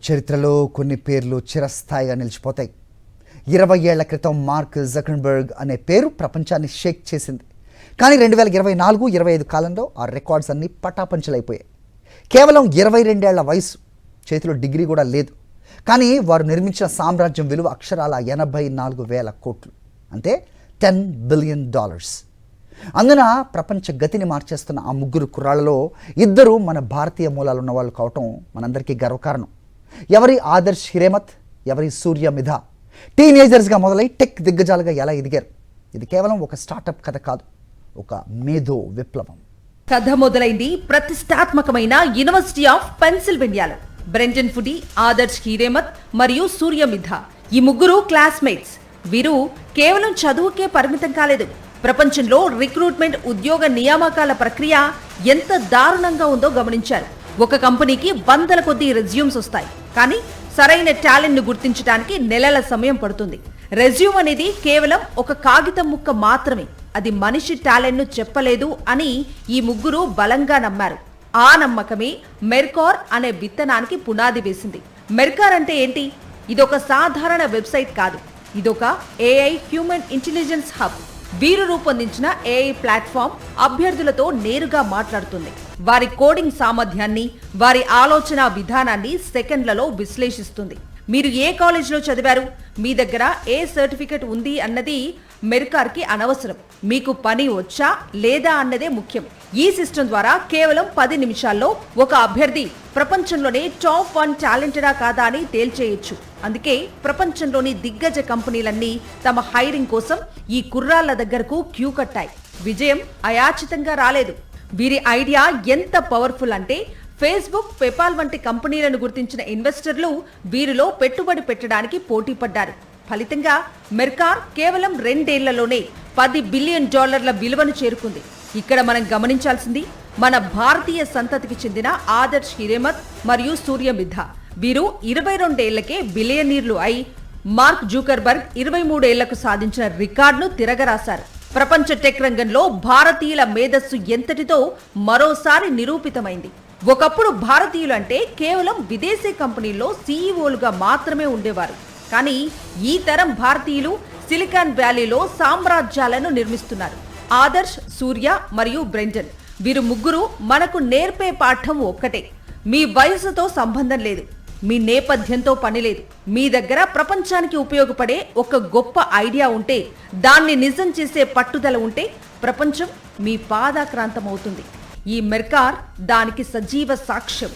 చరిత్రలో కొన్ని పేర్లు చిరస్థాయిగా నిలిచిపోతాయి. 20 ఏళ్ల క్రితం మార్క్ జకర్బర్గ్ అనే పేరు ప్రపంచాన్ని షేక్ చేసింది. కానీ 2024-25 కాలంలో ఆ రికార్డ్స్ అన్నీ పటాపంచలైపోయాయి. కేవలం 22 ఏళ్ల వయసు, చేతిలో డిగ్రీ కూడా లేదు. కానీ వారు నిర్మించిన సామ్రాజ్యం విలువ అక్షరాల 84,000 కోట్లు, అంటే $10 బిలియన్. అందున ప్రపంచ గతిని మార్చేస్తున్న ఆ ముగ్గురు కుర్రాళ్లలో ఇద్దరు మన భారతీయ మూలాలు ఉన్న వాళ్ళు కావటం మనందరికీ గర్వకారణం. ఎవరి ఆదర్శ్ హిరేమత్, ఎవరి సూర్య మిధా టీనేజర్స్గా మొదలై టెక్ దిగ్గజాలుగా ఎలా ఎదిగారు. ఇది కేవలం ఒక స్టార్టప్ కథ కాదు, ఒక మేధో విప్లవం. కథ మొదలైంది ప్రతిష్టాత్మకమైన యూనివర్సిటీ ఆఫ్ పెన్సిల్వేనియాలో. బ్రెంటన్ ఫుడీ, ఆదర్శ్ హిరేమత్ మరియు సూర్య మిధా ఈ ముగ్గురు క్లాస్మేట్స్. వీరు కేవలం చదువుకే పరిమితం కాలేదు. ప్రపంచంలో రిక్రూట్మెంట్, ఉద్యోగ నియామకాల ప్రక్రియ ఎంత దారుణంగా ఉందో గమనించారు. ఒక కంపెనీకి వందల కొద్దీ రెజ్యూమ్స్ వస్తాయి, కానీ సరైన టాలెంట్ ను గుర్తించడానికి నెలల సమయం పడుతుంది. రెజ్యూమ్ అనేది కేవలం ఒక కాగితం ముక్క మాత్రమే, అది మనిషి టాలెంట్ ను చెప్పలేదు అని ఈ ముగ్గురు బలంగా నమ్మారు. ఆ నమ్మకమే మెర్కార్ అనే విత్తనానికి పునాది వేసింది. మెర్కార్ అంటే ఏంటి? ఇదొక సాధారణ వెబ్సైట్ కాదు, ఇదొక ఏఐ హ్యూమన్ ఇంటెలిజెన్స్ హబ్. వీరు రూపొందించిన ఏఐ ప్లాట్ఫామ్ అభ్యర్థులతో నేరుగా మాట్లాడుతుంది. వారి కోడింగ్ సామర్థ్యాన్ని, వారి ఆలోచన విధానాన్ని సెకండ్లలో విశ్లేషిస్తుంది. మీరు ఏ కాలేజీలో చదివారు, మీ దగ్గర ఏ సర్టిఫికెట్ ఉంది అన్నది మెర్కార్కి అనవసరం. మీకు పని వచ్చా లేదా అన్నదే ముఖ్యం. ఈ సిస్టమ్ ద్వారా కేవలం 10 నిమిషాల్లో ఒక అభ్యర్థి ప్రపంచంలోనే టాప్ 1 టాలెంటెడా కాదా అని తేల్చేయొచ్చు. అందుకే ప్రపంచంలోని దిగ్గజ కంపెనీలన్నీ తమ హైరింగ్ కోసం ఈ కుర్రాళ్ల దగ్గరకు క్యూ కట్టాయి. విజయం అయాచితంగా రాలేదు. వీరి ఐడియా ఎంత పవర్ఫుల్ అంటే ఫేస్బుక్, పేపాల్ వంటి కంపెనీలను గుర్తించిన ఇన్వెస్టర్లు వీరిలో పెట్టుబడి పెట్టడానికి పోటీ పడ్డారు. ఫలితంగా మెర్కార్ కేవలం 2 ఏళ్లలోనే $10 బిలియన్ విలువను చేరుకుంది. ఇక్కడ మనం గమనించాల్సింది మన భారతీయ సంతతికి చెందిన ఆదర్శ్ హిరేమత్ మరియు సూర్య మిధా. వీరు 22 ఏళ్లకే బిలియనీర్లు అయి మార్క్ జుకర్బర్గ్ 23 ఏళ్లకు సాధించిన రికార్డును తిరగరాశారు. ప్రపంచ టెక్ రంగంలో భారతీయుల మేధస్సు ఎంతటితో మరోసారి నిరూపితమైంది. ఒకప్పుడు భారతీయులు అంటే కేవలం విదేశీ కంపెనీల్లో సీఈఓలుగా మాత్రమే ఉండేవారు. కానీ ఈ తరం భారతీయులు సిలికాన్ వ్యాలీలో సామ్రాజ్యాలను నిర్మిస్తున్నారు. ఆదర్శ్, సూర్య మరియు బ్రెంటన్ వీరు ముగ్గురు మనకు నేర్పే పాఠం ఒక్కటే: మీ వయసుతో సంబంధం లేదు, మీ నేపథ్యంతో పని లేదు. మీ దగ్గర ప్రపంచానికి ఉపయోగపడే ఒక గొప్ప ఐడియా ఉంటే, దాన్ని నిజం చేసే పట్టుదల ఉంటే ప్రపంచం మీ పాదాక్రాంతమవుతుంది. ఈ మెర్కార్ దానికి సజీవ సాక్ష్యం.